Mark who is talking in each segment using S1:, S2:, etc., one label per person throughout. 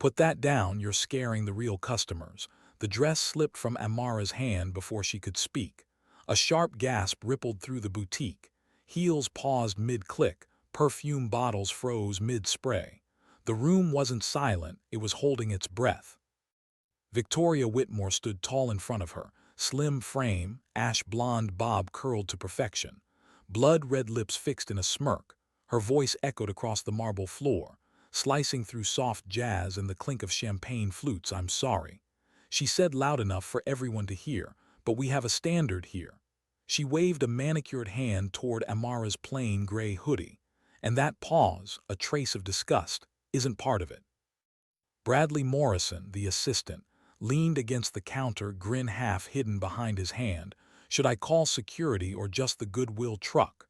S1: Put that down, you're scaring the real customers. The dress slipped from Amara's hand before she could speak. A sharp gasp rippled through the boutique. Heels paused mid-click, perfume bottles froze mid-spray. The room wasn't silent, it was holding its breath. Victoria Whitmore stood tall in front of her, slim frame, ash-blonde bob curled to perfection. Blood-red lips fixed in a smirk. Her voice echoed across the marble floor, slicing through soft jazz and the clink of champagne flutes. "I'm sorry," she said loud enough for everyone to hear, "but we have a standard here." She waved a manicured hand toward Amara's plain gray hoodie, and that pause, a trace of disgust, isn't part of it. Bradley Morrison, the assistant, leaned against the counter, grin half hidden behind his hand. "Should I call security or just the Goodwill truck?"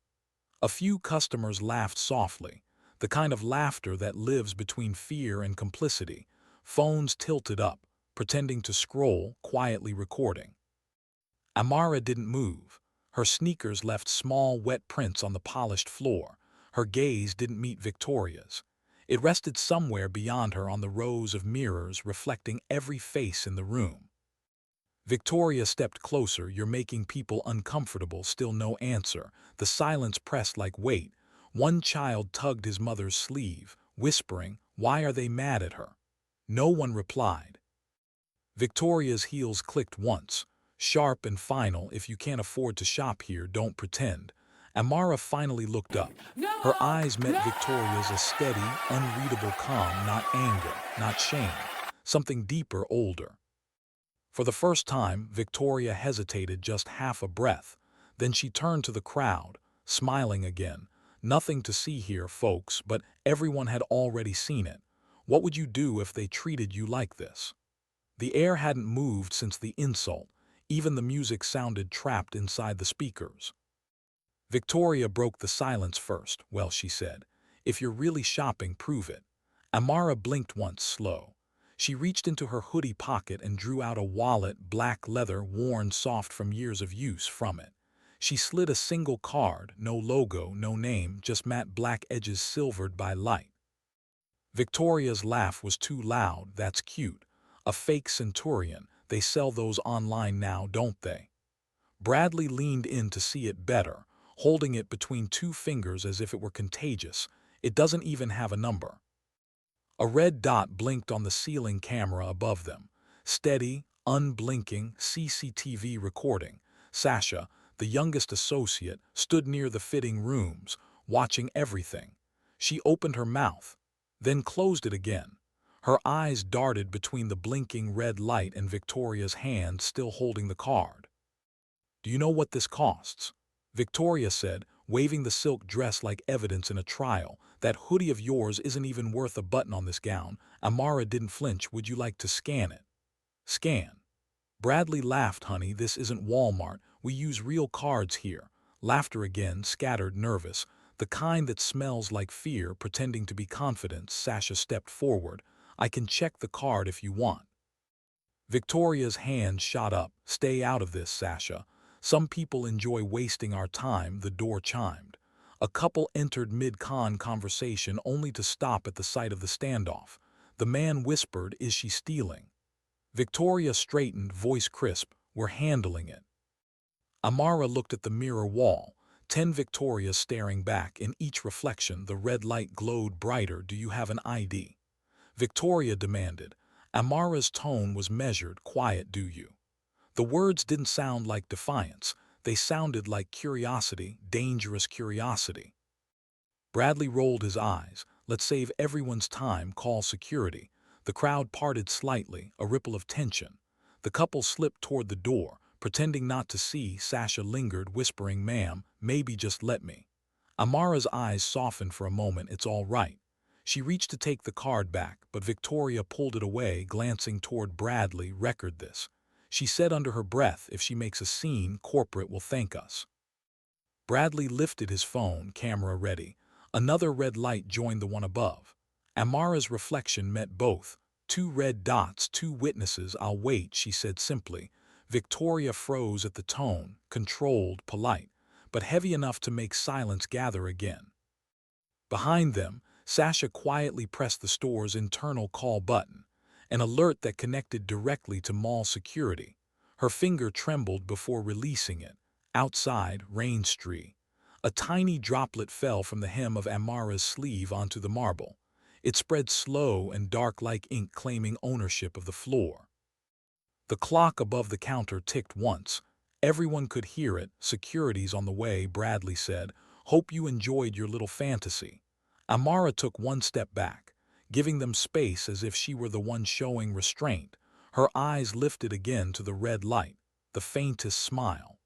S1: A few customers laughed softly, the kind of laughter that lives between fear and complicity, phones tilted up, pretending to scroll, quietly recording. Amara didn't move. Her sneakers left small, wet prints on the polished floor. Her gaze didn't meet Victoria's. It rested somewhere beyond her on the rows of mirrors reflecting every face in the room. Victoria stepped closer. "You're making people uncomfortable." Still no answer. The silence pressed like weight. One child tugged his mother's sleeve, whispering, "Why are they mad at her?" No one replied. Victoria's heels clicked once, sharp and final. "If you can't afford to shop here, don't pretend." Amara finally looked up. Her eyes met Victoria's, a steady, unreadable calm, not anger, not shame, something deeper, older. For the first time, Victoria hesitated just half a breath. Then she turned to the crowd, smiling again. "Nothing to see here, folks, but everyone had already seen it. What would you do if they treated you like this?" The air hadn't moved since the insult. Even the music sounded trapped inside the speakers. Victoria broke the silence first. "Well," she said, "if you're really shopping, prove it." Amara blinked once, slow. She reached into her hoodie pocket and drew out a wallet, black leather, worn soft from years of use, from it. She slid a single card, no logo, no name, just matte black edges silvered by light. Victoria's laugh was too loud. "That's cute. A fake centurion. They sell those online now, don't they?" Bradley leaned in to see it better, holding it between two fingers as if it were contagious. "It doesn't even have a number." A red dot blinked on the ceiling camera above them. Steady, unblinking, CCTV recording. Sasha, the youngest associate, stood near the fitting rooms, watching everything. She opened her mouth, then closed it again. Her eyes darted between the blinking red light and Victoria's hand still holding the card. "Do you know what this costs?" Victoria said, waving the silk dress like evidence in a trial. "That hoodie of yours isn't even worth a button on this gown." Amara didn't flinch. "Would you like to scan it?" "Scan?" Bradley laughed. "Honey, this isn't Walmart. We use real cards here." Laughter again, scattered, nervous, the kind that smells like fear pretending to be confidence. Sasha stepped forward. "I can check the card if you want." Victoria's hand shot up. "Stay out of this, Sasha. Some people enjoy wasting our time." The door chimed. A couple entered mid-con conversation only to stop at the sight of the standoff. The man whispered, "Is she stealing?" Victoria straightened, voice crisp, "We're handling it." Amara looked at the mirror wall. 10 Victorias staring back. In each reflection, the red light glowed brighter. "Do you have an ID?" Victoria demanded. Amara's tone was measured, quiet. "Do you?" The words didn't sound like defiance. They sounded like curiosity, dangerous curiosity. Bradley rolled his eyes. "Let's save everyone's time. Call security." The crowd parted slightly, a ripple of tension. The couple slipped toward the door, pretending not to see. Sasha lingered, whispering, "Ma'am, maybe just let me." Amara's eyes softened for a moment. "It's all right." She reached to take the card back, but Victoria pulled it away, glancing toward Bradley. "Record this." She said under her breath, "If she makes a scene, corporate will thank us." Bradley lifted his phone, camera ready. Another red light joined the one above. Amara's reflection met both. 2 red dots, 2 witnesses. "I'll wait," she said simply. Victoria froze at the tone, controlled, polite, but heavy enough to make silence gather again. Behind them, Sasha quietly pressed the store's internal call button. an alert that connected directly to mall security. Her finger trembled before releasing it. Outside, rain streaked. A tiny droplet fell from the hem of Amara's sleeve onto the marble. It spread slow and dark like ink, claiming ownership of the floor. The clock above the counter ticked once. Everyone could hear it. "Security's on the way," Bradley said. "Hope you enjoyed your little fantasy." Amara took one step back, giving them space as if she were the one showing restraint. Her eyes lifted again to the red light, the faintest smile.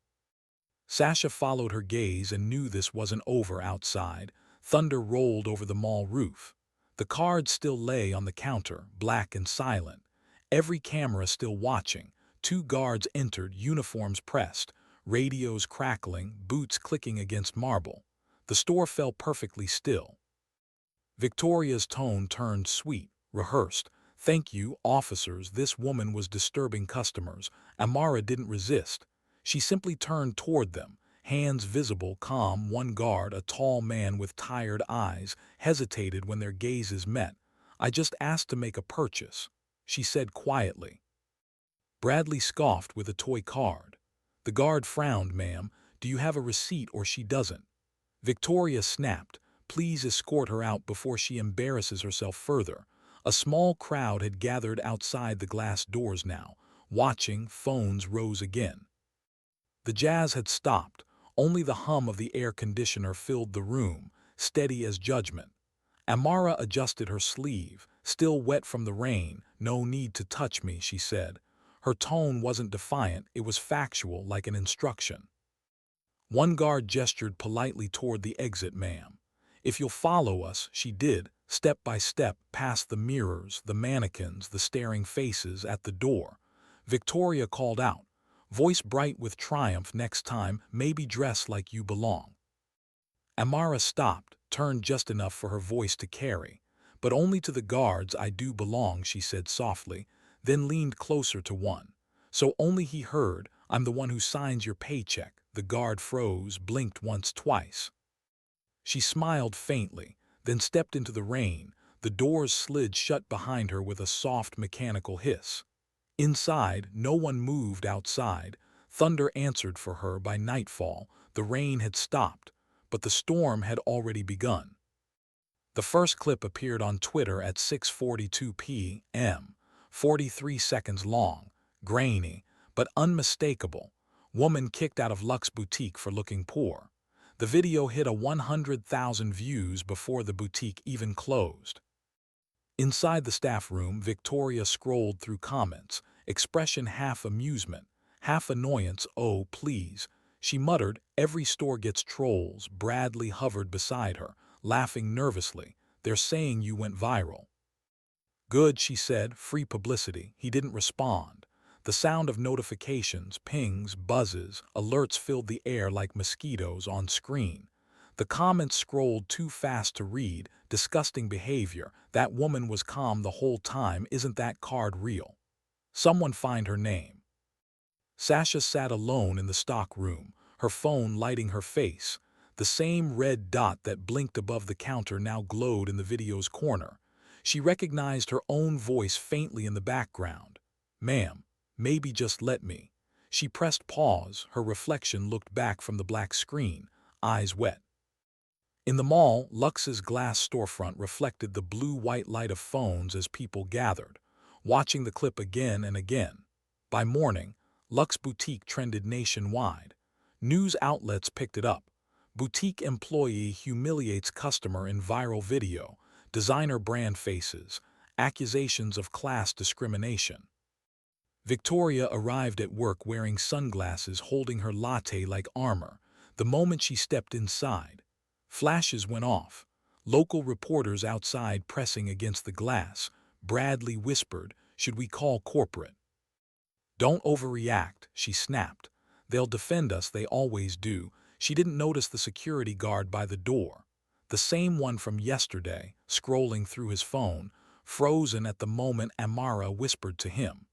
S1: Sasha followed her gaze and knew this wasn't over. Outside, thunder rolled over the mall roof. The cards still lay on the counter, black and silent. Every camera still watching. Two guards entered, uniforms pressed, radios crackling, boots clicking against marble. The store fell perfectly still. Victoria's tone turned sweet, rehearsed. "Thank you, officers, this woman was disturbing customers." Amara didn't resist. She simply turned toward them, hands visible, calm. One guard, a tall man with tired eyes, hesitated when their gazes met. "I just asked to make a purchase," she said quietly. Bradley scoffed with a toy card. The guard frowned. "Ma'am, do you have a receipt or she doesn't?" Victoria snapped. "Please escort her out before she embarrasses herself further." A small crowd had gathered outside the glass doors now, watching. Phones rose again. The jazz had stopped. Only the hum of the air conditioner filled the room, steady as judgment. Amara adjusted her sleeve, still wet from the rain. "No need to touch me," she said. Her tone wasn't defiant, it was factual, like an instruction. One guard gestured politely toward the exit. "Ma'am, if you'll follow us," she did, step by step, past the mirrors, the mannequins, the staring faces at the door. Victoria called out, voice bright with triumph, "Next time, maybe dress like you belong." Amara stopped, turned just enough for her voice to carry. "But only to the guards. I do belong," she said softly, then leaned closer to one. So only he heard, "I'm the one who signs your paycheck." The guard froze, blinked once, twice. She smiled faintly, then stepped into the rain. The doors slid shut behind her with a soft mechanical hiss. Inside, no one moved. Outside, thunder answered for her. By nightfall, the rain had stopped, but the storm had already begun. The first clip appeared on Twitter at 6:42 p.m., 43 seconds long, grainy, but unmistakable. Woman kicked out of Luxe boutique for looking poor. The video hit 100,000 views before the boutique even closed. Inside the staff room, Victoria scrolled through comments, expression half amusement, half annoyance. "Oh, please," she muttered, "every store gets trolls." Bradley hovered beside her, laughing nervously. "They're saying you went viral." "Good," she said, "free publicity." He didn't respond. The sound of notifications, pings, buzzes, alerts filled the air like mosquitoes on screen. The comments scrolled too fast to read. "Disgusting behavior. That woman was calm the whole time. Isn't that card real? Someone find her name." Sasha sat alone in the stock room, her phone lighting her face. The same red dot that blinked above the counter now glowed in the video's corner. She recognized her own voice faintly in the background. "Ma'am, maybe just let me." She pressed pause. Her reflection looked back from the black screen, eyes wet. In the mall, Luxe's glass storefront reflected the blue-white light of phones as people gathered, watching the clip again and again. By morning, Luxe Boutique trended nationwide. News outlets picked it up. Boutique employee humiliates customer in viral video. Designer brand faces. Accusations of class discrimination. Victoria arrived at work wearing sunglasses, holding her latte like armor. The moment she stepped inside, flashes went off. Local reporters outside pressing against the glass. Bradley whispered, "Should we call corporate?" "Don't overreact," she snapped. "They'll defend us, they always do." She didn't notice the security guard by the door. The same one from yesterday, scrolling through his phone, frozen at the moment Amara whispered to him.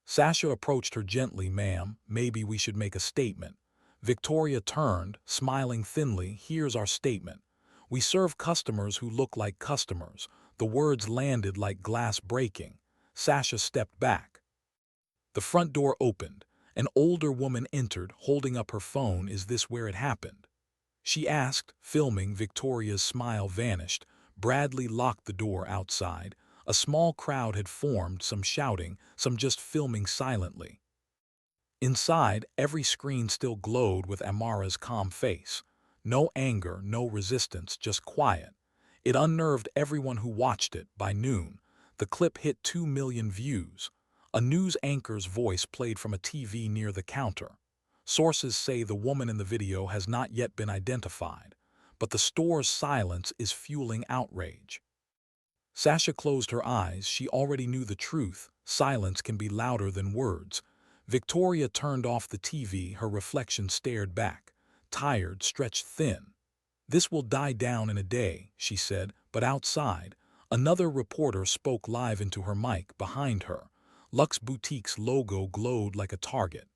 S1: Sasha approached her gently. "Ma'am, maybe we should make a statement." Victoria turned, smiling thinly. "Here's our statement. We serve customers who look like customers." The words landed like glass breaking. Sasha stepped back. The front door opened. An older woman entered, holding up her phone. "Is this where it happened?" she asked, filming. Victoria's smile vanished. Bradley locked the door outside. A small crowd had formed, some shouting, some just filming silently. Inside, every screen still glowed with Amara's calm face. No anger, no resistance, just quiet. It unnerved everyone who watched it. By noon, the clip hit 2 million views. A news anchor's voice played from a TV near the counter. Sources say the woman in the video has not yet been identified, but the store's silence is fueling outrage. Sasha closed her eyes. She already knew the truth. Silence can be louder than words. Victoria turned off the TV. Her reflection stared back, tired, stretched thin. "This will die down in a day," she said, but outside, another reporter spoke live into her mic behind her. Luxe Boutique's logo glowed like a target.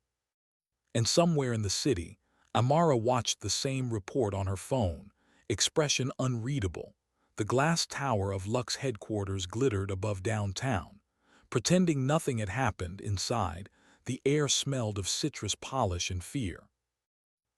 S1: And somewhere in the city, Amara watched the same report on her phone, expression unreadable. The glass tower of Luxe headquarters glittered above downtown. Pretending nothing had happened inside, the air smelled of citrus polish and fear.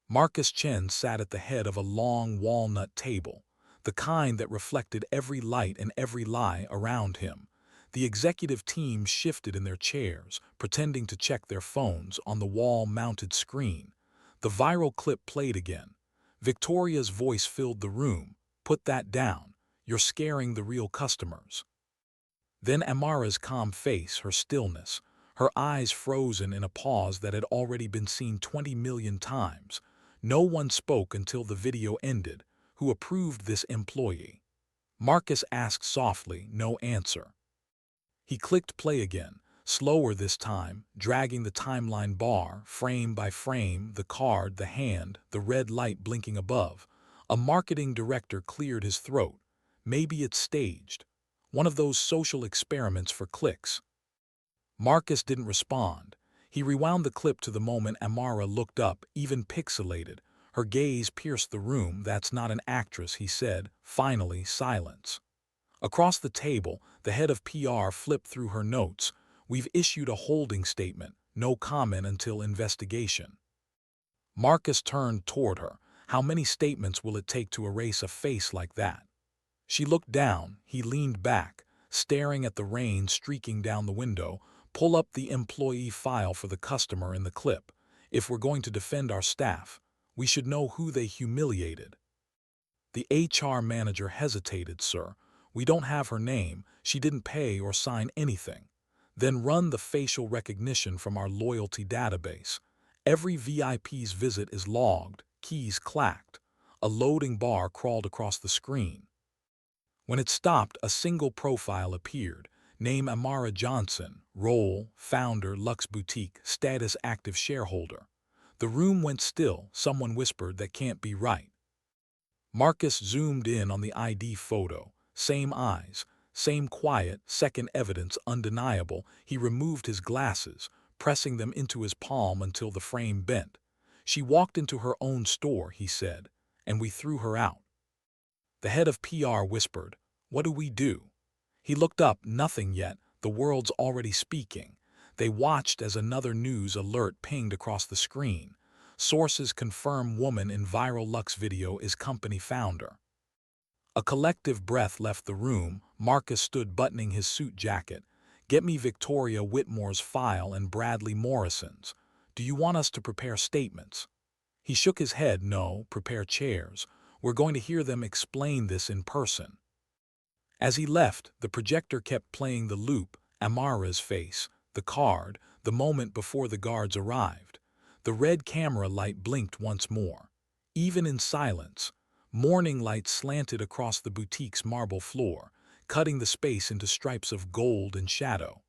S1: Marcus Chen sat at the head of a long walnut table, the kind that reflected every light and every lie around him. The executive team shifted in their chairs, pretending to check their phones on the wall-mounted screen. The viral clip played again. Victoria's voice filled the room. "Put that down. You're scaring the real customers." Then Amara's calm face, her stillness, her eyes frozen in a pause that had already been seen 20 million times. No one spoke until the video ended. "Who approved this employee?" Marcus asked softly. No answer. He clicked play again, slower this time, dragging the timeline bar, frame by frame, the card, the hand, the red light blinking above. A marketing director cleared his throat. "Maybe it's staged. One of those social experiments for clicks." Marcus didn't respond. He rewound the clip to the moment Amara looked up, even pixelated. Her gaze pierced the room. "That's not an actress," he said. Finally, silence. Across the table, the head of PR flipped through her notes. "We've issued a holding statement. No comment until investigation." Marcus turned toward her. "How many statements will it take to erase a face like that?" She looked down. He leaned back, staring at the rain streaking down the window. "Pull up the employee file for the customer in the clip. If we're going to defend our staff, we should know who they humiliated." The HR manager hesitated. "Sir, we don't have her name. She didn't pay or sign anything." "Then run the facial recognition from our loyalty database. Every VIP's visit is logged." Keys clacked. A loading bar crawled across the screen. When it stopped, a single profile appeared. Name: Amara Johnson. Role: founder, Luxe Boutique. Status: active shareholder. The room went still. Someone whispered, "That can't be right." Marcus zoomed in on the ID photo. Same eyes, same quiet, second evidence undeniable. He removed his glasses, pressing them into his palm until the frame bent. "She walked into her own store," he said, "and we threw her out." The head of PR whispered, "What do we do?" He looked up. Nothing yet. The world's already speaking. They watched as another news alert pinged across the screen. Sources confirm woman in viral Luxe video is company founder. A collective breath left the room. Marcus stood buttoning his suit jacket. "Get me Victoria Whitmore's file and Bradley Morrison's. Do you want us to prepare statements?" He shook his head. "No, prepare chairs. We're going to hear them explain this in person." As he left, the projector kept playing the loop, Amara's face, the card, the moment before the guards arrived. The red camera light blinked once more. Even in silence, morning light slanted across the boutique's marble floor, cutting the space into stripes of gold and shadow.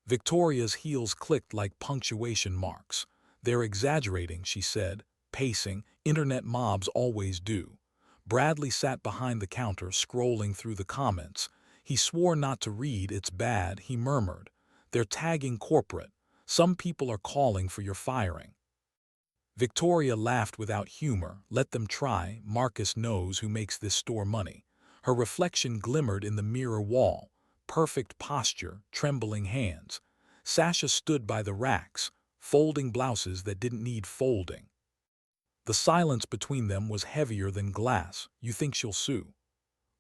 S1: Victoria's heels clicked like punctuation marks. "They're exaggerating," she said, pacing. "Internet mobs always do." Bradley sat behind the counter, scrolling through the comments. He swore not to read. "It's bad," he murmured. "They're tagging corporate. Some people are calling for your firing." Victoria laughed without humor. "Let them try. Marcus knows who makes this store money." Her reflection glimmered in the mirror wall. perfect posture, trembling hands. Sasha stood by the racks, folding blouses that didn't need folding. The silence between them was heavier than glass. You think she'll sue?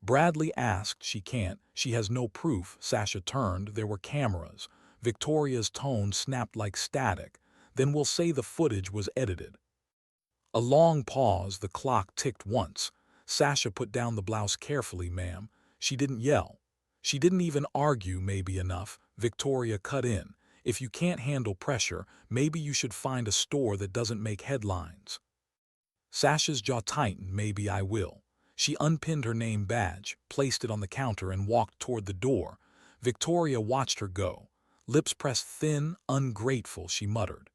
S1: Bradley asked. She can't. She has no proof. Sasha turned. There were cameras. Victoria's tone snapped like static. Then we'll say the footage was edited. A long pause. The clock ticked once. Sasha put down the blouse carefully. Ma'am. She didn't yell. She didn't even argue. Maybe enough. Victoria cut in. If you can't handle pressure, maybe you should find a store that doesn't make headlines. Sasha's jaw tightened. Maybe I will. She unpinned her name badge, placed it on the counter, and walked toward the door. Victoria watched her go. Lips pressed thin, ungrateful, she muttered.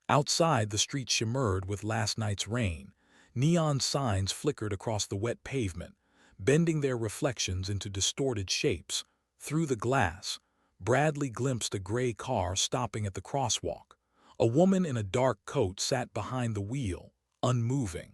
S1: Outside, the street shimmered with last night's rain. Neon signs flickered across the wet pavement, bending their reflections into distorted shapes. Through the glass, Bradley glimpsed a gray car stopping at the crosswalk. A woman in a dark coat sat behind the wheel, unmoving.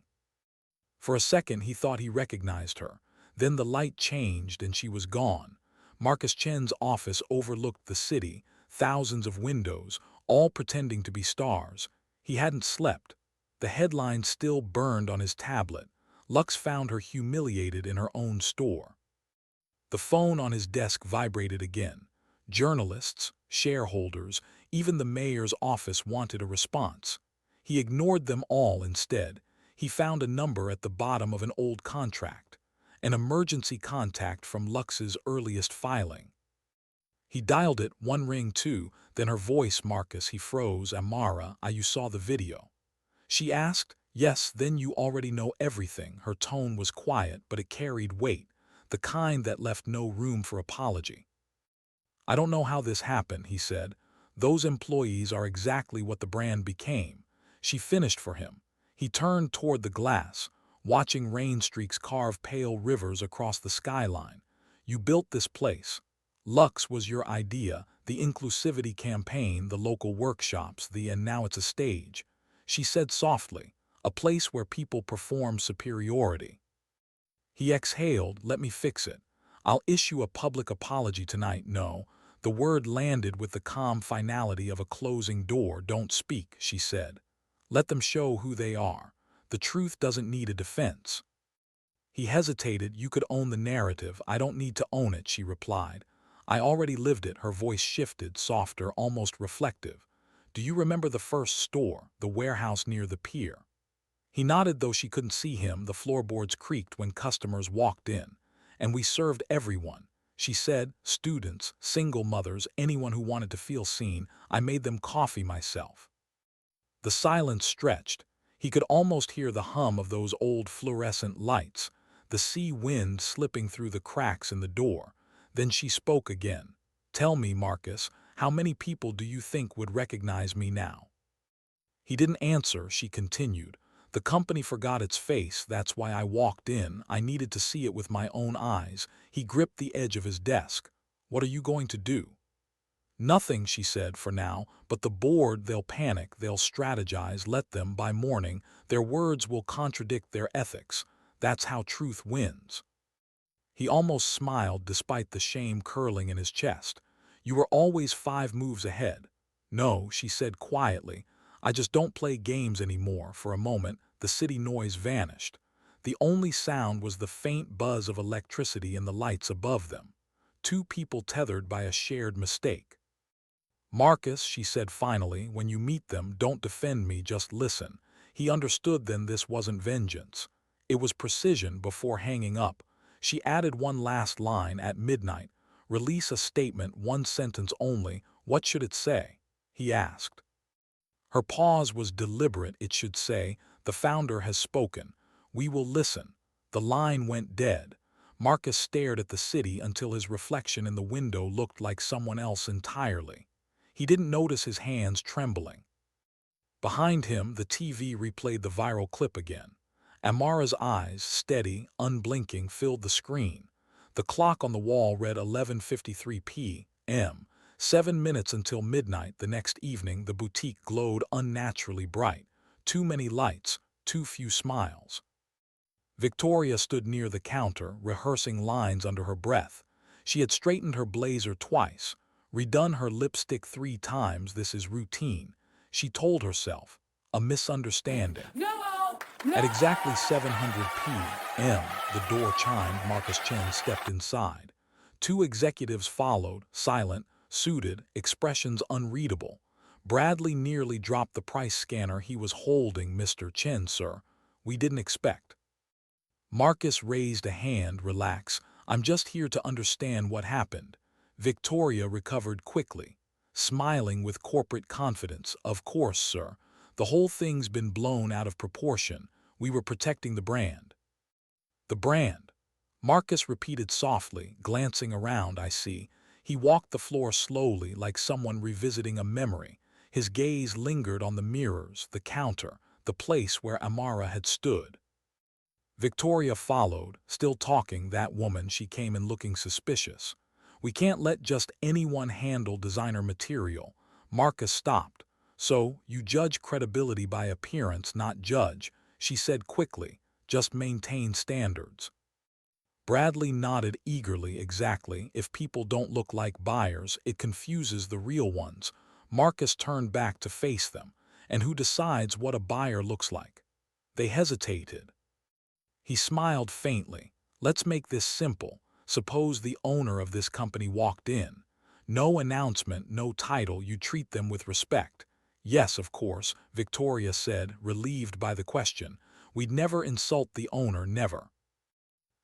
S1: For a second he thought he recognized her. Then the light changed and she was gone. Marcus Chen's office overlooked the city, thousands of windows, all pretending to be stars. He hadn't slept. The headlines still burned on his tablet. Lux found her humiliated in her own store. The phone on his desk vibrated again. Journalists, shareholders, even the mayor's office wanted a response. He ignored them all instead. He found a number at the bottom of an old contract, an emergency contact from Lux's earliest filing. He dialed it, one ring, two, then her voice. Marcus, he froze. Amara, you saw the video? She asked. Yes, then you already know everything. Her tone was quiet, but it carried weight, the kind that left no room for apology. I don't know how this happened, he said. Those employees are exactly what the brand became. She finished for him. He turned toward the glass, watching rain streaks carve pale rivers across the skyline. You built this place. Lux was your idea, the inclusivity campaign, the local workshops, and now it's a stage. She said softly, a place where people perform superiority. He exhaled. Let me fix it. I'll issue a public apology tonight. No. The word landed with the calm finality of a closing door. Don't speak, she said. Let them show who they are. The truth doesn't need a defense. He hesitated. You could own the narrative. I don't need to own it, she replied. I already lived it. Her voice shifted, softer, almost reflective. Do you remember the first store, the warehouse near the pier? He nodded, though she couldn't see him. The floorboards creaked when customers walked in. And we served everyone. She said, students, single mothers, anyone who wanted to feel seen. I made them coffee myself. The silence stretched. He could almost hear the hum of those old fluorescent lights, the sea wind slipping through the cracks in the door. Then she spoke again. Tell me, Marcus, how many people do you think would recognize me now? He didn't answer. She continued. The company forgot its face. That's why I walked in. I needed to see it with my own eyes. He gripped the edge of his desk. What are you going to do? Nothing, she said, for now, but the board, they'll panic, they'll strategize, let them. By morning, their words will contradict their ethics. That's how truth wins. He almost smiled despite the shame curling in his chest. You were always 5 moves ahead. No, she said quietly. I just don't play games anymore. For a moment, the city noise vanished. The only sound was the faint buzz of electricity in the lights above them. 2 people tethered by a shared mistake. Marcus, she said finally, when you meet them, don't defend me, just listen. He understood then this wasn't vengeance. It was precision. Before hanging up, she added one last line. At midnight, release a statement, 1 sentence only. What should it say? He asked. Her pause was deliberate. It should say, the founder has spoken. We will listen. The line went dead. Marcus stared at the city until his reflection in the window looked like someone else entirely. He didn't notice his hands trembling. Behind him, the TV replayed the viral clip again. Amara's eyes, steady, unblinking, filled the screen. The clock on the wall read 11:53 p.m. 7 minutes until midnight. The next evening, the boutique glowed unnaturally bright. Too many lights, too few smiles. Victoria stood near the counter, rehearsing lines under her breath. She had straightened her blazer twice, redone her lipstick 3 times. This is routine, she told herself. A misunderstanding.
S2: No! No!
S1: At exactly 700 p.m., the door chimed. Marcus Chen stepped inside. 2 executives followed, silent, suited, expressions unreadable. Bradley nearly dropped the price scanner he was holding. "Mr. Chen, sir, we didn't expect." Marcus raised a hand. "Relax, I'm just here to understand what happened." Victoria recovered quickly, smiling with corporate confidence. "Of course, sir. The whole thing's been blown out of proportion. We were protecting the brand." "The brand?" Marcus repeated softly, glancing around. "I see." He walked the floor slowly, like someone revisiting a memory. His gaze lingered on the mirrors, the counter, the place where Amara had stood. Victoria followed, still talking. "That woman, she came in looking suspicious. We can't let just anyone handle designer material." Marcus stopped. "So, you judge credibility by appearance, not judge," she said quickly. "Just maintain standards." Bradley nodded eagerly. "Exactly. If people don't look like buyers, it confuses the real ones." Marcus turned back to face them. "And who decides what a buyer looks like?" They hesitated. He smiled faintly. "Let's make this simple. Suppose the owner of this company walked in. No announcement, no title, you treat them with respect." "Yes, of course," Victoria said, relieved by the question. "We'd never insult the owner, never."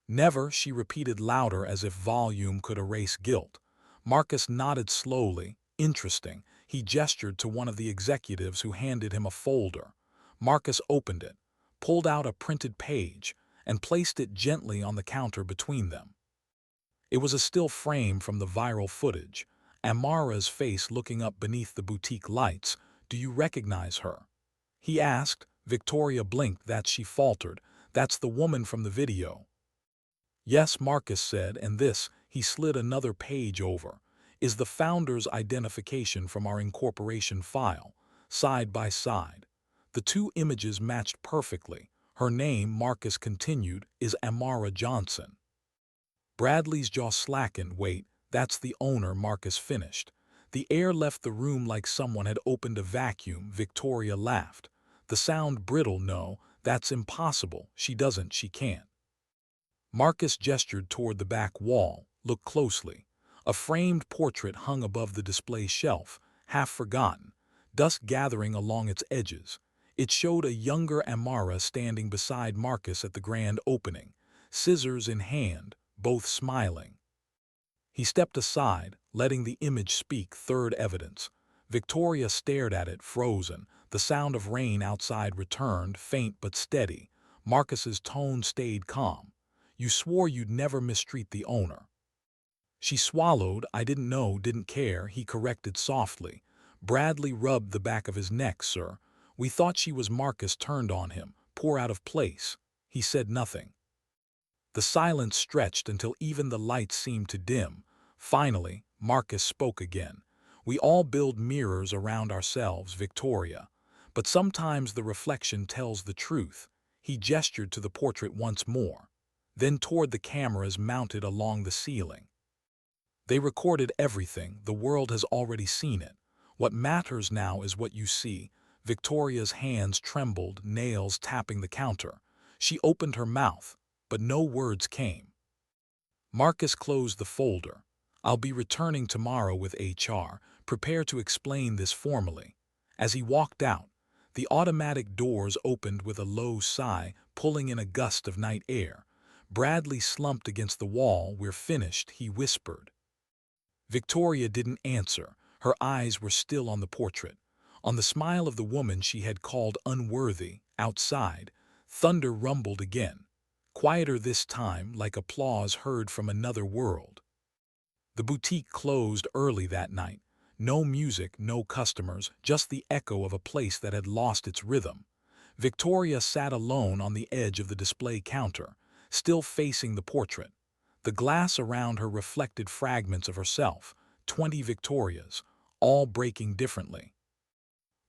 S1: "Never," she repeated louder, as if volume could erase guilt. Marcus nodded slowly. "Interesting." He gestured to one of the executives, who handed him a folder. Marcus opened it, pulled out a printed page, and placed it gently on the counter between them. It was a still frame from the viral footage, Amara's face looking up beneath the boutique lights. "Do you recognize her?" he asked. Victoria blinked. "That," she faltered. "That's the woman from the video." "Yes," Marcus said, "and this," he slid another page over, "is the founder's identification from our incorporation file, side by side." The 2 images matched perfectly. "Her name," Marcus continued, "is Amara Johnson." Bradley's jaw slackened. "Wait, that's the owner," Marcus finished. The air left the room like someone had opened a vacuum. Victoria laughed. The sound brittle. "No, that's impossible. She can't." Marcus gestured toward the back wall. "Look closely." A framed portrait hung above the display shelf, half forgotten, dust gathering along its edges. It showed a younger Amara standing beside Marcus at the grand opening, scissors in hand, both smiling. He stepped aside, letting the image speak. "Third evidence." Victoria stared at it, frozen. The sound of rain outside returned, faint but steady. Marcus's tone stayed calm. "You swore you'd never mistreat the owner." She swallowed. "I didn't know, didn't care," he corrected softly. Bradley rubbed the back of his neck. "Sir, we thought she was." Marcus turned on him. "Poor out of place." He said nothing. The silence stretched until even the lights seemed to dim. Finally, Marcus spoke again. "We all build mirrors around ourselves, Victoria. But sometimes the reflection tells the truth." He gestured to the portrait once more, then toward the cameras mounted along the ceiling. "They recorded everything. The world has already seen it. What matters now is what you see." Victoria's hands trembled, nails tapping the counter. She opened her mouth, but no words came. Marcus closed the folder. "I'll be returning tomorrow with HR. Prepare to explain this formally." As he walked out, the automatic doors opened with a low sigh, pulling in a gust of night air. Bradley slumped against the wall. "We're finished," he whispered. Victoria didn't answer. Her eyes were still on the portrait, on the smile of the woman she had called unworthy. Outside, thunder rumbled again, quieter this time, like applause heard from another world. The boutique closed early that night. No music, no customers, just the echo of a place that had lost its rhythm. Victoria sat alone on the edge of the display counter, still facing the portrait. The glass around her reflected fragments of herself, 20 Victorias, all breaking differently.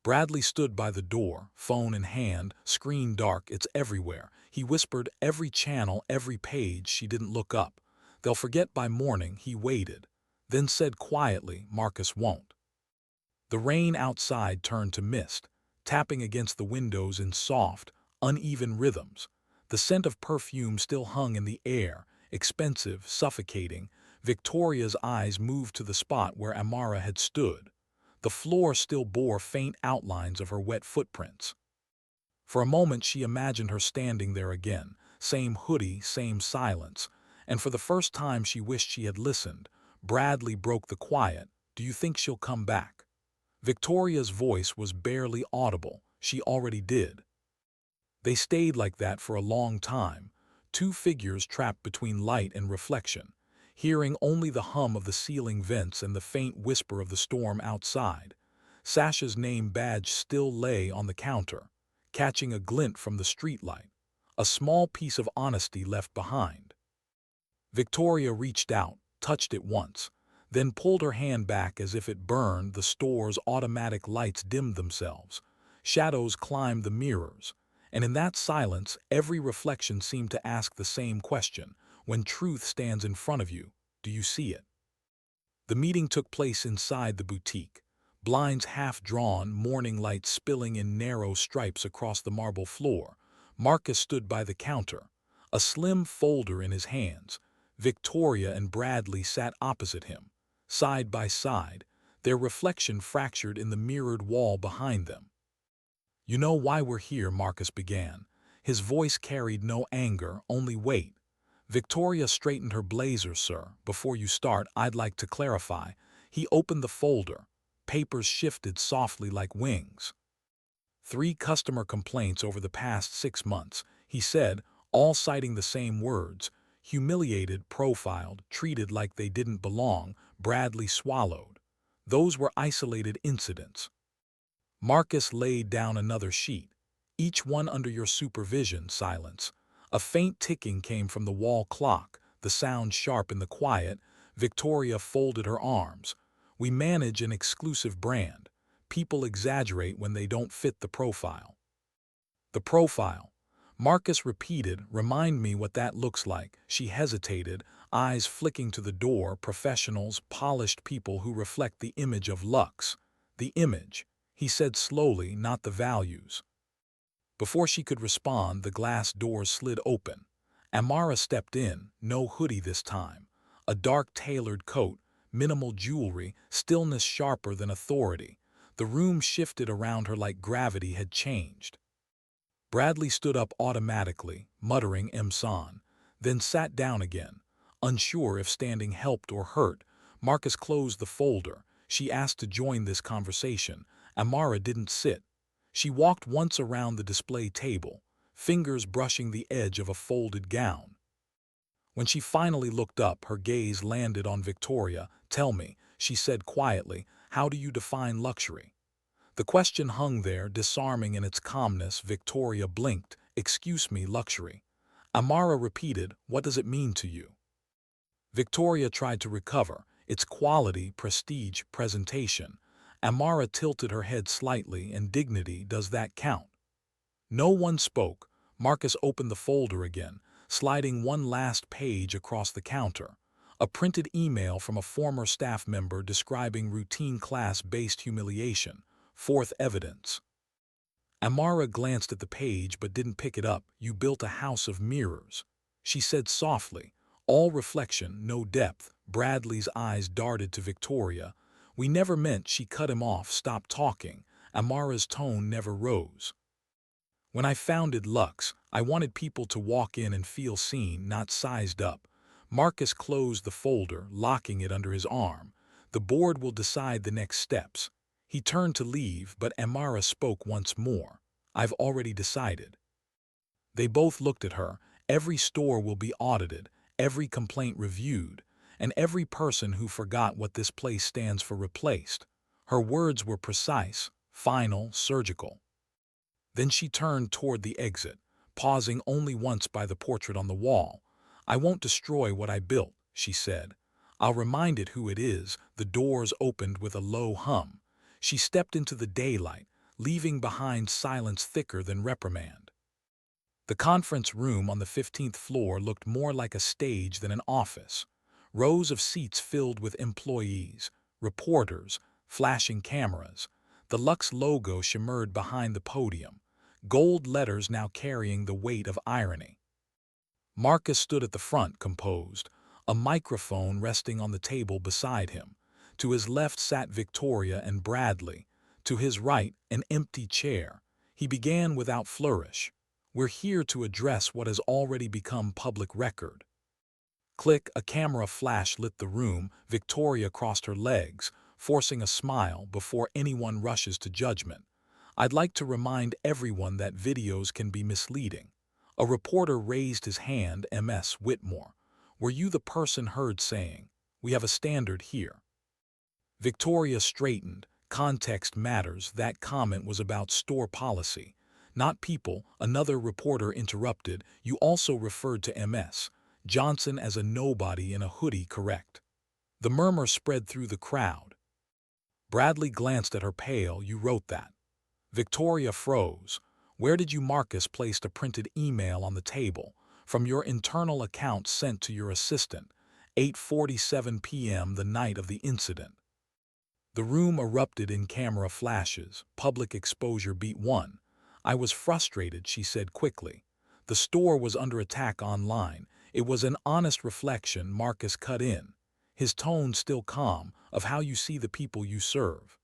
S1: Bradley stood by the door, phone in hand, screen dark. "It's everywhere." He whispered, "Every channel, every page." She didn't look up. They'll forget by morning. He waited, then said quietly, Marcus won't. The rain outside turned to mist, tapping against the windows in soft, uneven rhythms. The scent of perfume still hung in the air, expensive, suffocating. Victoria's eyes moved to the spot where Amara had stood. The floor still bore faint outlines of her wet footprints. For a moment she imagined her standing there again, same hoodie, same silence, and for the first time she wished she had listened. Bradley broke the quiet. Do you think she'll come back? Victoria's voice was barely audible. She already did. They stayed like that for a long time, two figures trapped between light and reflection, hearing only the hum of the ceiling vents and the faint whisper of the storm outside. Sasha's name badge still lay on the counter, catching a glint from the streetlight, a small piece of honesty left behind. Victoria reached out, touched it once, then pulled her hand back as if it burned. The store's automatic lights dimmed themselves. Shadows climbed the mirrors, and in that silence, every reflection seemed to ask the same question. When truth stands in front of you, do you see it? The meeting took place inside the boutique. Blinds half drawn, morning light spilling in narrow stripes across the marble floor. Marcus stood by the counter, a slim folder in his hands. Victoria and Bradley sat opposite him, side by side, their reflection fractured in the mirrored wall behind them. You know why we're here, Marcus began. His voice carried no anger, only weight. Victoria straightened her blazer. Sir, before you start, I'd like to clarify. He opened the folder. Papers shifted softly like wings. 3 customer complaints over the past 6 months, he said, all citing the same words. Humiliated, profiled, treated like they didn't belong. Bradley swallowed. Those were isolated incidents. Marcus laid down another sheet. Each one under your supervision. Silence. A faint ticking came from the wall clock, the sound sharp in the quiet. Victoria folded her arms. We manage an exclusive brand. People exaggerate when they don't fit the profile. The profile. Marcus repeated, remind me what that looks like. She hesitated, eyes flicking to the door. Professionals, polished people who reflect the image of luxe. The image, he said slowly, not the values. Before she could respond, the glass doors slid open. Amara stepped in, no hoodie this time. A dark tailored coat, minimal jewelry, stillness sharper than authority. The room shifted around her like gravity had changed. Bradley stood up automatically, muttering "Emson," then sat down again, unsure if standing helped or hurt. Marcus closed the folder. She asked to join this conversation. Amara didn't sit. She walked once around the display table, fingers brushing the edge of a folded gown. When she finally looked up, her gaze landed on Victoria. Tell me, she said quietly, how do you define luxury? The question hung there, disarming in its calmness. Victoria blinked. Excuse me, luxury. Amara repeated, what does it mean to you? Victoria tried to recover. Its quality, prestige, presentation. Amara tilted her head slightly. And dignity, does that count? No one spoke. Marcus opened the folder again, sliding one last page across the counter. A printed email from a former staff member describing routine class-based humiliation. 4th evidence. Amara glanced at the page but didn't pick it up. You built a house of mirrors, she said softly. All reflection, no depth. Bradley's eyes darted to Victoria. We never meant. She cut him off. Stop talking. Amara's tone never rose. When I founded Lux, I wanted people to walk in and feel seen, not sized up. Marcus closed the folder, locking it under his arm. The board will decide the next steps. He turned to leave, but Amara spoke once more. I've already decided. They both looked at her. Every store will be audited, every complaint reviewed, and every person who forgot what this place stands for replaced. Her words were precise, final, surgical. Then she turned toward the exit, pausing only once by the portrait on the wall. I won't destroy what I built, she said. I'll remind it who it is. The doors opened with a low hum. She stepped into the daylight, leaving behind silence thicker than reprimand. The conference room on the 15th floor looked more like a stage than an office. Rows of seats filled with employees, reporters, flashing cameras. The Lux logo shimmered behind the podium, gold letters now carrying the weight of irony. Marcus stood at the front, composed, a microphone resting on the table beside him. To his left sat Victoria and Bradley. To his right, an empty chair. He began without flourish. "We're here to address what has already become public record." Click, a camera flash lit the room. Victoria crossed her legs, forcing a smile before anyone rushes to judgment. "I'd like to remind everyone that videos can be misleading." A reporter raised his hand. "Ms. Whitmore, were you the person heard saying, 'We have a standard here'?" Victoria straightened. "Context matters. That comment was about store policy, not people." Another reporter interrupted. "You also referred to Ms. Johnson as a nobody in a hoodie, correct?" The murmur spread through the crowd. Bradley glanced at her. "Pale, you wrote that." Victoria froze. "Where did you?" Marcus placed a printed email on the table. "From your internal account sent to your assistant, 8:47 p.m. the night of the incident." The room erupted in camera flashes. Public exposure beat one. "I was frustrated," she said quickly. "The store was under attack online. It was an honest reflection," Marcus cut in, his tone still calm, "of how you see the people you serve."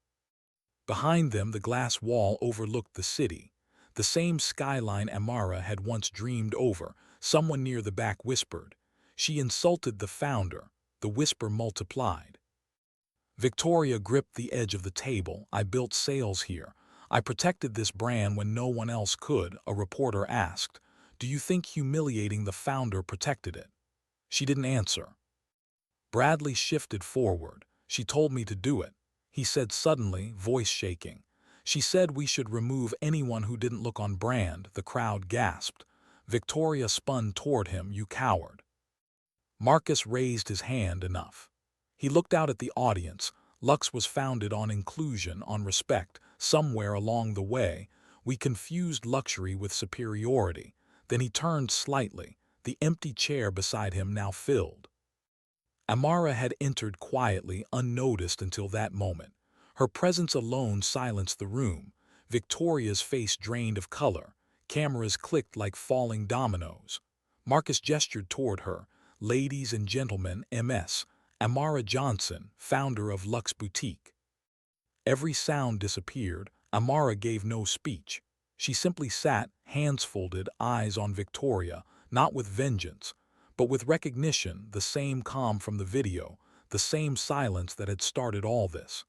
S1: Behind them, the glass wall overlooked the city. The same skyline Amara had once dreamed over. Someone near the back whispered, "She insulted the founder." The whisper multiplied. Victoria gripped the edge of the table. "I built sales here. I protected this brand when no one else could." A reporter asked, "Do you think humiliating the founder protected it?" She didn't answer. Bradley shifted forward. "She told me to do it," he said suddenly, voice shaking. "She said we should remove anyone who didn't look on brand." The crowd gasped. Victoria spun toward him. "You coward." Marcus raised his hand. "Enough." He looked out at the audience. Lux was founded on inclusion, on respect. Somewhere along the way, we confused luxury with superiority. Then he turned slightly, the empty chair beside him now filled. Amara had entered quietly, unnoticed until that moment. Her presence alone silenced the room. Victoria's face drained of color. Cameras clicked like falling dominoes. Marcus gestured toward her. "Ladies and gentlemen, Ms. Amara Johnson, founder of Lux Boutique." Every sound disappeared. Amara gave no speech. She simply sat, hands folded, eyes on Victoria, not with vengeance, but with recognition, the same calm from the video, the same silence that had started all this.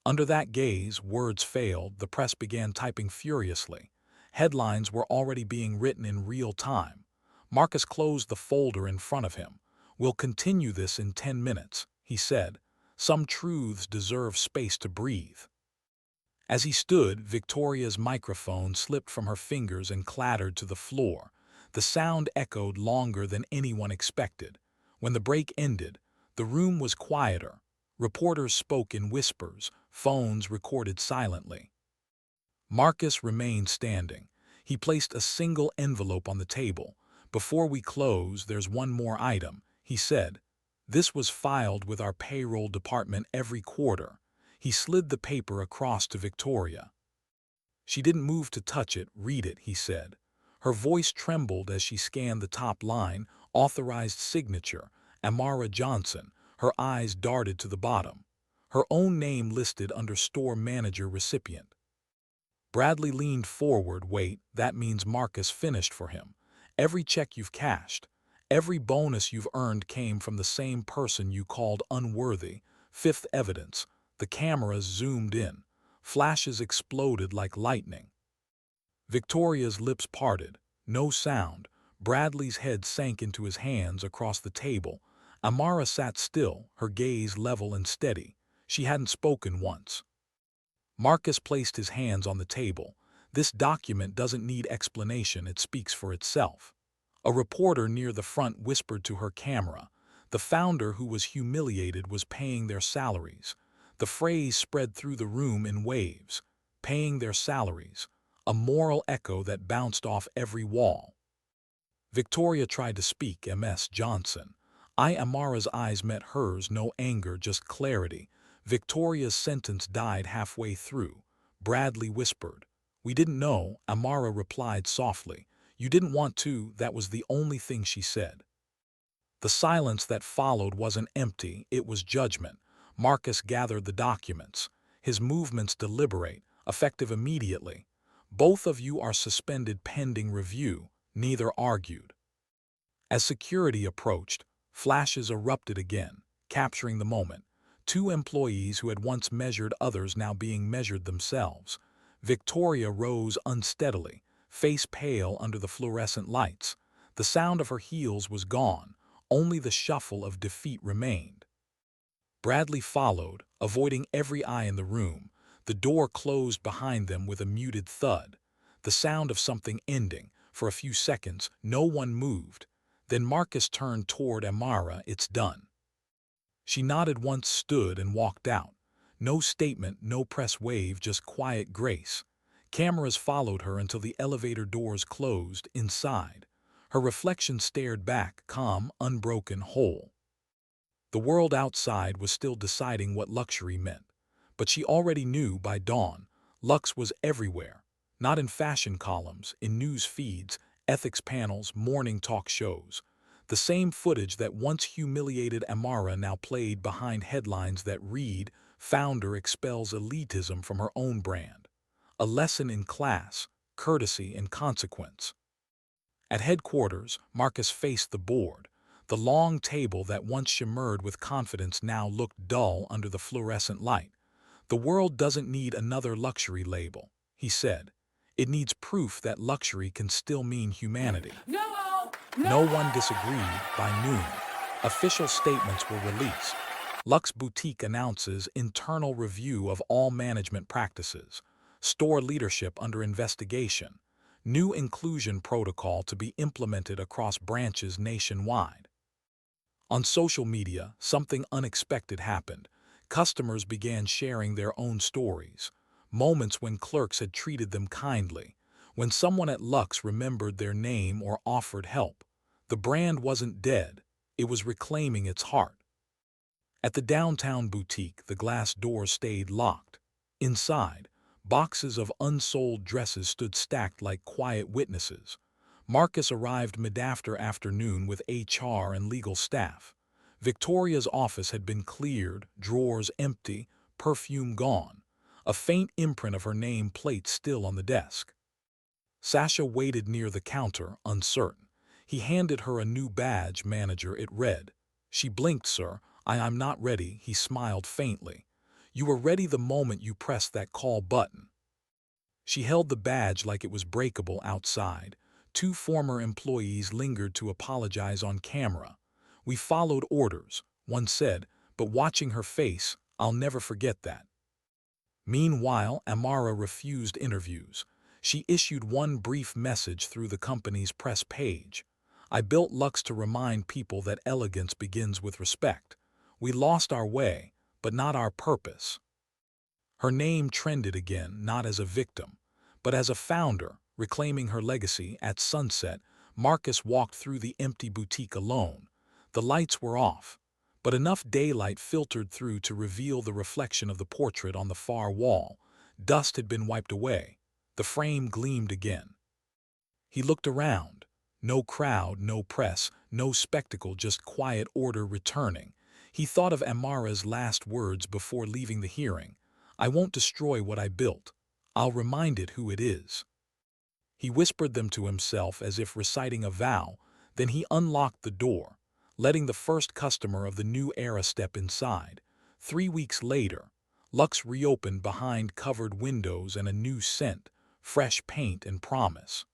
S1: Under that gaze, words failed. The press began typing furiously. Headlines were already being written in real time. Marcus closed the folder in front of him. "We'll continue this in 10 minutes, he said. "Some truths deserve space to breathe." As he stood, Victoria's microphone slipped from her fingers and clattered to the floor. The sound echoed longer than anyone expected. When the break ended, the room was quieter. Reporters spoke in whispers, phones recorded silently. Marcus remained standing. He placed a single envelope on the table. "Before we close, there's one more item," he said. "This was filed with our payroll department every quarter." He slid the paper across to Victoria. She didn't move to touch it. "Read it," he said. Her voice trembled as she scanned the top line, "Authorized signature, Amara Johnson." Her eyes darted to the bottom. Her own name listed under store manager recipient. Bradley leaned forward. "Wait, that means Marcus finished for him. Every check you've cashed, every bonus you've earned came from the same person you called unworthy." Fifth evidence. The cameras zoomed in. Flashes exploded like lightning. Victoria's lips parted. No sound. Bradley's head sank into his hands across the table. Amara sat still, her gaze level and steady. She hadn't spoken once. Marcus placed his hands on the table. "This document doesn't need explanation, it speaks for itself." A reporter near the front whispered to her camera. The founder who was humiliated was paying their salaries. The phrase spread through the room in waves. Paying their salaries. a moral echo that bounced off every wall. Victoria tried to speak, Ms. Johnson. Amara's eyes met hers, no anger, just clarity. Victoria's sentence died halfway through. Bradley whispered. We didn't know, Amara replied softly. You didn't want to, that was the only thing she said. The silence that followed wasn't empty, it was judgment. Marcus gathered the documents, his movements deliberate, effective immediately. Both of you are suspended pending review, neither argued. As security approached, flashes erupted again, capturing the moment. Two employees who had once measured others now being measured themselves. Victoria rose unsteadily, face pale under the fluorescent lights. The sound of her heels was gone, only the shuffle of defeat remained. Bradley followed, avoiding every eye in the room. The door closed behind them with a muted thud. The sound of something ending. For a few seconds, no one moved. Then Marcus turned toward Amara. It's done. She nodded once, stood, and walked out. No statement, no press wave, just quiet grace. Cameras followed her until the elevator doors closed inside. Her reflection stared back, calm, unbroken, whole. The world outside was still deciding what luxury meant. But she already knew by dawn, luxe was everywhere. Not in fashion columns, in news feeds, ethics panels, morning talk shows. The same footage that once humiliated Amara now played behind headlines that read, Founder expels elitism from her own brand. A lesson in class, courtesy, and consequence. At headquarters, Marcus faced the board. The long table that once shimmered with confidence now looked dull under the fluorescent light. The world doesn't need another luxury label, he said. It needs proof that luxury can still mean humanity. No one disagreed. By noon, official statements were released. Luxe Boutique announces internal review of all management practices. Store leadership under investigation. New inclusion protocol to be implemented across branches nationwide. On social media, something unexpected happened. Customers began sharing their own stories. Moments when clerks had treated them kindly. When someone at Luxe remembered their name or offered help. The brand wasn't dead. It was reclaiming its heart. At the downtown boutique, the glass doors stayed locked. Inside, boxes of unsold dresses stood stacked like quiet witnesses. Marcus arrived mid-afternoon with HR and legal staff. Victoria's office had been cleared, drawers empty, perfume gone. A faint imprint of her name plate still on the desk. Sasha waited near the counter, uncertain. He handed her a new badge. Manager, it read. She blinked. Sir, I'm not ready. He smiled faintly. You were ready the moment you pressed that call button. She held the badge like it was breakable. Outside, two former employees lingered to apologize on camera. We followed orders, one said, but watching her face, I'll never forget that. Meanwhile, Amara refused interviews. She issued one brief message through the company's press page. I built Luxe to remind people that elegance begins with respect. We lost our way, but not our purpose. Her name trended again, not as a victim, but as a founder, reclaiming her legacy. At sunset, Marcus walked through the empty boutique alone. The lights were off, but enough daylight filtered through to reveal the reflection of the portrait on the far wall. Dust had been wiped away. The frame gleamed again. He looked around. No crowd, no press, no spectacle, just quiet order returning. He thought of Amara's last words before leaving the hearing. I won't destroy what I built. I'll remind it who it is. He whispered them to himself as if reciting a vow. Then he unlocked the door, letting the first customer of the new era step inside. 3 weeks later, Luxe reopened behind covered windows and a new scent, fresh paint and promise.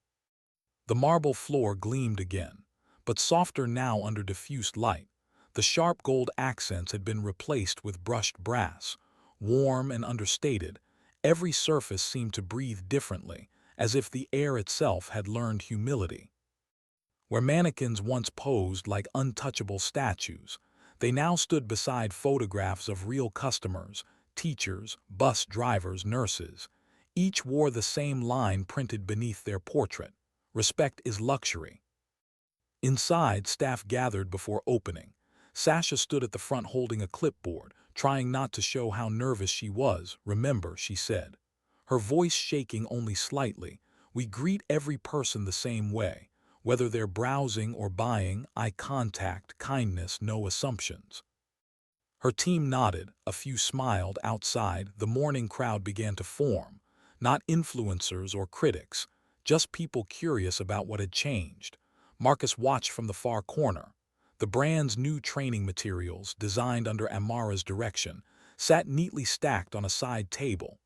S1: The marble floor gleamed again, but softer now under diffused light. The sharp gold accents had been replaced with brushed brass. Warm and understated, every surface seemed to breathe differently, as if the air itself had learned humility. Where mannequins once posed like untouchable statues, they now stood beside photographs of real customers, teachers, bus drivers, nurses. Each wore the same line printed beneath their portrait: "Respect is luxury." Inside, staff gathered before opening. Sasha stood at the front holding a clipboard, trying not to show how nervous she was. "Remember," she said, her voice shaking only slightly, "we greet every person the same way. Whether they're browsing or buying, eye contact, kindness, no assumptions." Her team nodded, a few smiled. Outside, the morning crowd began to form. Not influencers or critics, just people curious about what had changed. Marcus watched from the far corner. The brand's new training materials, designed under Amara's direction, sat neatly stacked on a side table.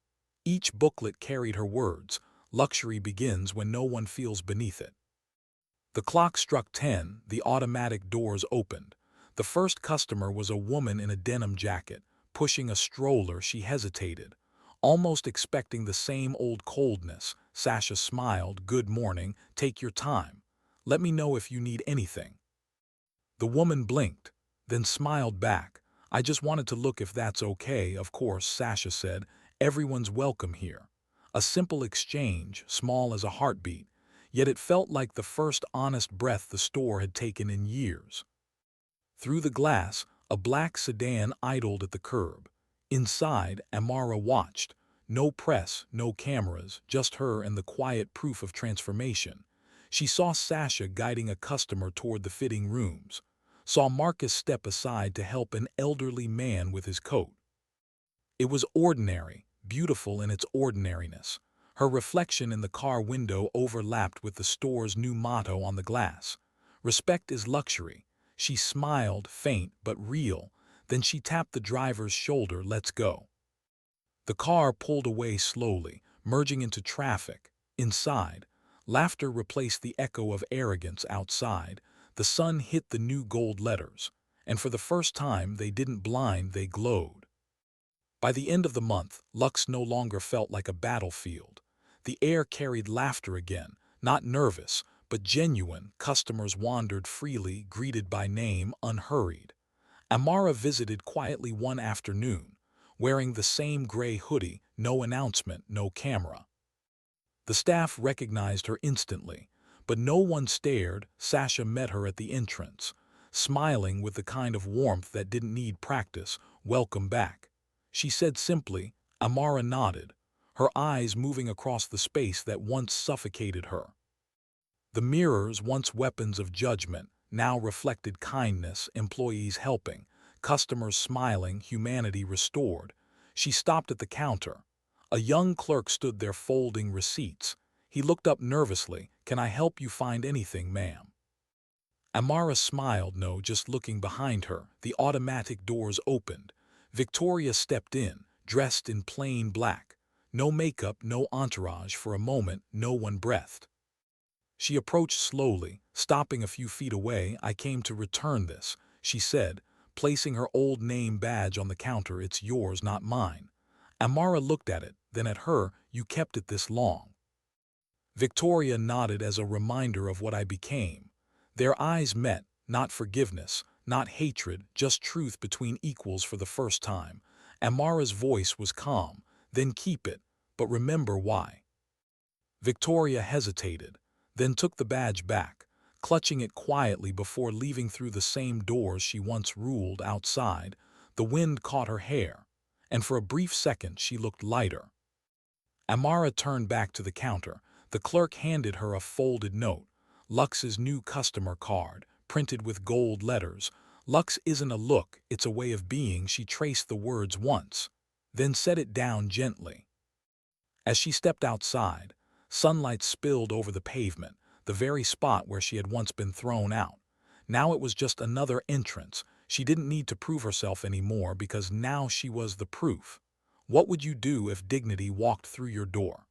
S1: Each booklet carried her words: "Luxury begins when no one feels beneath it." The clock struck 10, the automatic doors opened. The first customer was a woman in a denim jacket, pushing a stroller. She hesitated, almost expecting the same old coldness. Sasha smiled. "Good morning, take your time. Let me know if you need anything." The woman blinked, then smiled back. "I just wanted to look if that's okay." "Of course," Sasha said. "Everyone's welcome here." A simple exchange, small as a heartbeat, yet it felt like the first honest breath the store had taken in years. Through the glass, a black sedan idled at the curb. Inside, Amara watched. No press, no cameras, just her and the quiet proof of transformation. She saw Sasha guiding a customer toward the fitting rooms. Saw Marcus step aside to help an elderly man with his coat. It was ordinary, beautiful in its ordinariness. Her reflection in the car window overlapped with the store's new motto on the glass: "Respect is luxury." She smiled, faint but real. Then she tapped the driver's shoulder. "Let's go." The car pulled away slowly, merging into traffic. Inside, laughter replaced the echo of arrogance. Outside, the sun hit the new gold letters, and for the first time they didn't blind, they glowed. By the end of the month, Lux no longer felt like a battlefield. The air carried laughter again, not nervous, but genuine. Customers wandered freely, greeted by name, unhurried. Amara visited quietly one afternoon, wearing the same gray hoodie, no announcement, no camera. The staff recognized her instantly, but no one stared. Sasha met her at the entrance, smiling with the kind of warmth that didn't need practice. "Welcome back," she said simply. Amara nodded, her eyes moving across the space that once suffocated her. The mirrors, once weapons of judgment, now reflected kindness, employees helping, customers smiling, humanity restored. She stopped at the counter. A young clerk stood there folding receipts. He looked up nervously. "Can I help you find anything, ma'am?" Amara smiled. "No," just looking behind her. The automatic doors opened. Victoria stepped in, dressed in plain black. No makeup, no entourage. For a moment, no one breathed. She approached slowly, stopping a few feet away. "I came to return this," she said, placing her old name badge on the counter. "It's yours, not mine." Amara looked at it, then at her. "You kept it this long." Victoria nodded as a reminder of what I became. Their eyes met, not forgiveness, not hatred, just truth between equals for the first time. Amara's voice was calm. "Then keep it, but remember why." Victoria hesitated, then took the badge back, clutching it quietly before leaving through the same doors she once ruled. Outside, the wind caught her hair, and for a brief second she looked lighter. Amara turned back to the counter. The clerk handed her a folded note. Lux's new customer card, printed with gold letters. "Lux isn't a look, it's a way of being." She traced the words once, then set it down gently. As she stepped outside, sunlight spilled over the pavement, the very spot where she had once been thrown out. Now it was just another entrance. She didn't need to prove herself anymore because now she was the proof. What would you do if dignity walked through your door?